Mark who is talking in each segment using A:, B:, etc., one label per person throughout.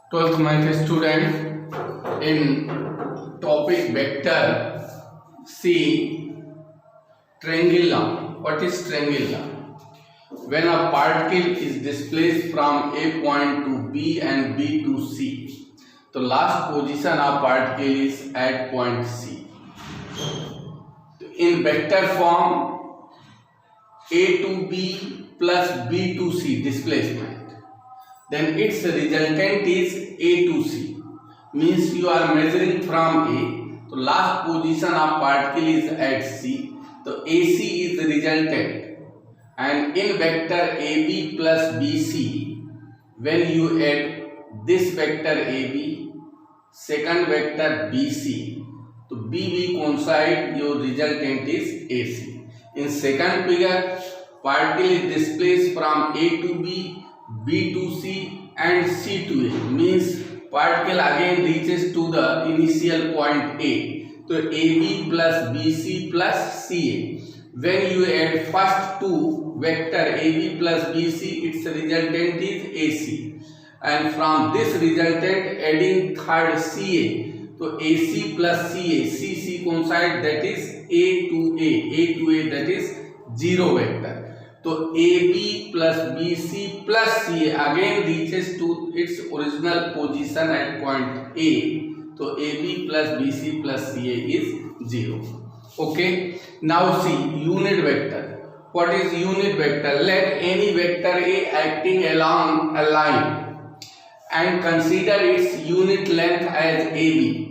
A: 12th math student, in topic vector, see triangle law. What is triangle law? When a particle is displaced from A point to B and B to C, the last position of particle is at point C. In vector form, A to B plus B to C displacement, then its resultant is A to C. Means you are measuring from A, so last position of particle is at C, so AC is the resultant. And in vector AB plus BC, when you add this vector AB, second vector BC, to BB coincide, your resultant is AC. In second figure, particle is displaced from A to B, B to C and C to A. Means particle again reaches to the initial point A. So AB plus BC plus CA. When you add first two vector AB plus BC, its resultant is AC. And from this resultant adding third CA. So AC plus CA, CC coincide, that is A to A that is 0 vector. So AB plus BC plus CA again reaches to its original position at point A. So AB plus BC plus CA is 0. Okay. Now see unit vector. What is unit vector? Let any vector A acting along a line and consider its unit length as AB.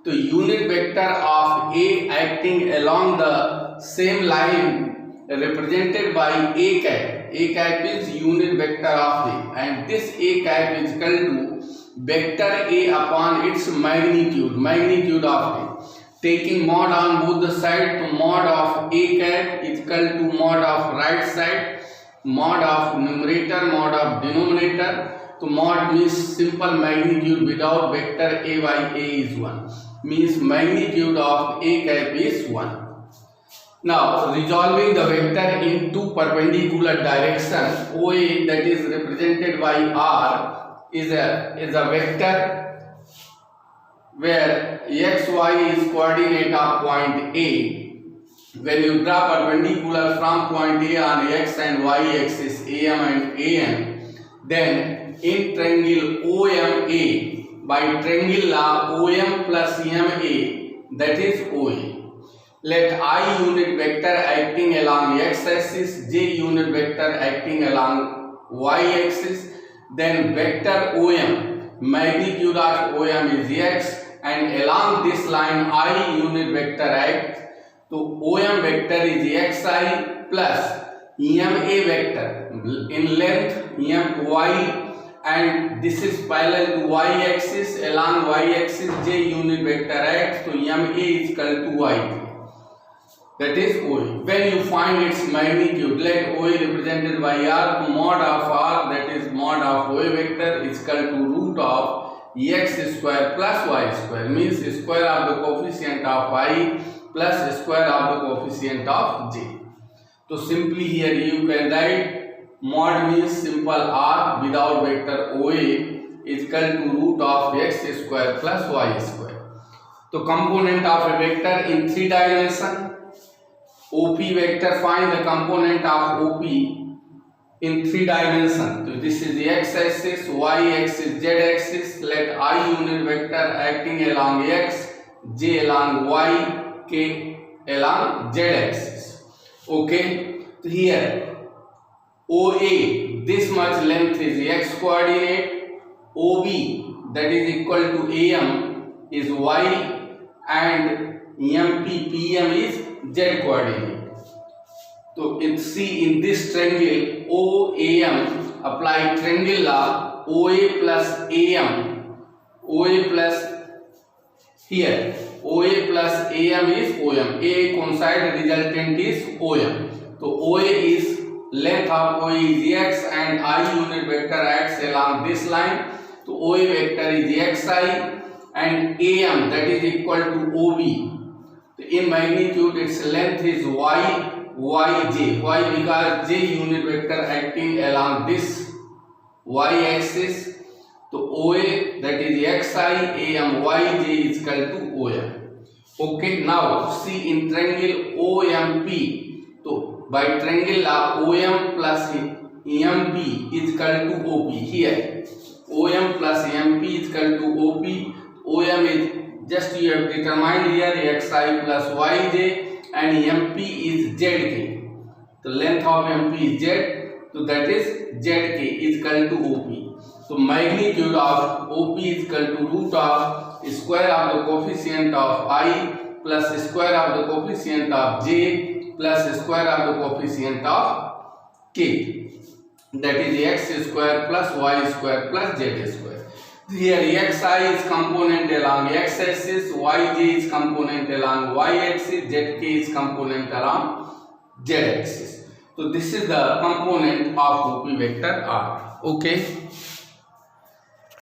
A: So unit vector of A acting along the same line represented by A cap. A cap is unit vector of A, and this A cap is equal to vector A upon its magnitude of A. Taking mod on both the side, to mod of A cap is equal to mod of right side, mod of numerator, mod of denominator. So mod means simple magnitude without vector A by A is 1. Means magnitude of A cap is 1. Now resolving the vector in two perpendicular directions, OA that is represented by R is a vector where xy is coordinate of point A. When you draw perpendicular from point A on x and y axis AM and AN, then in triangle OMA, by triangle law OM plus MA, that is OA. Let I unit vector acting along x axis, j unit vector acting along y axis, then vector OM, magnitude of OM is x, and along this line I unit vector acts. So OM vector is xi plus EMA vector in length EMY, and this is parallel to y axis. Along y axis j unit vector acts, so EMA is equal to y. That is OA. When you find its magnitude, let OA represented by R, to mod of R, that is mod of OA vector, is equal to root of x square plus y square. Means square of the coefficient of y plus square of the coefficient of j. So simply here you can write mod means simple R without vector OA is equal to root of x square plus y square. So component of a vector in 3 dimensions. OP vector, find the component of OP in 3 dimensions. So this is the x axis, y axis, z axis. Let I unit vector acting along x, j along y, k along z axis. Okay. So here OA, this much length is x coordinate. OB, that is equal to AM, is y, and MP, PM is z coordinate. So see in this triangle OAM, apply triangle law OA plus AM, OA plus here OA plus AM is OM, A coincide, resultant is OM. So OA is length of OA is x, and I unit vector acts along this line. So OA vector is xi, and AM that is equal to OB. In magnitude its length is y, yj. Why? Because j unit vector acting along this y axis, तो OA that is XI AM YJ is equal to OM. Okay, now see in triangle OMP. तो by triangle OM plus EMP is equal to OP. Here OM plus EMP is equal to OP. OM is just you have determined here XI plus YJ and EMP is ZK. The length of MP is Z, so that is ZK is equal to OP. So magnitude of OP is equal to root of square of the coefficient of I plus square of the coefficient of J plus square of the coefficient of K. That is X square plus Y square plus Z square. Here XI is component along X axis, YJ is component along Y axis, ZK is component along Z axis. So this is the component of OP vector R. Okay.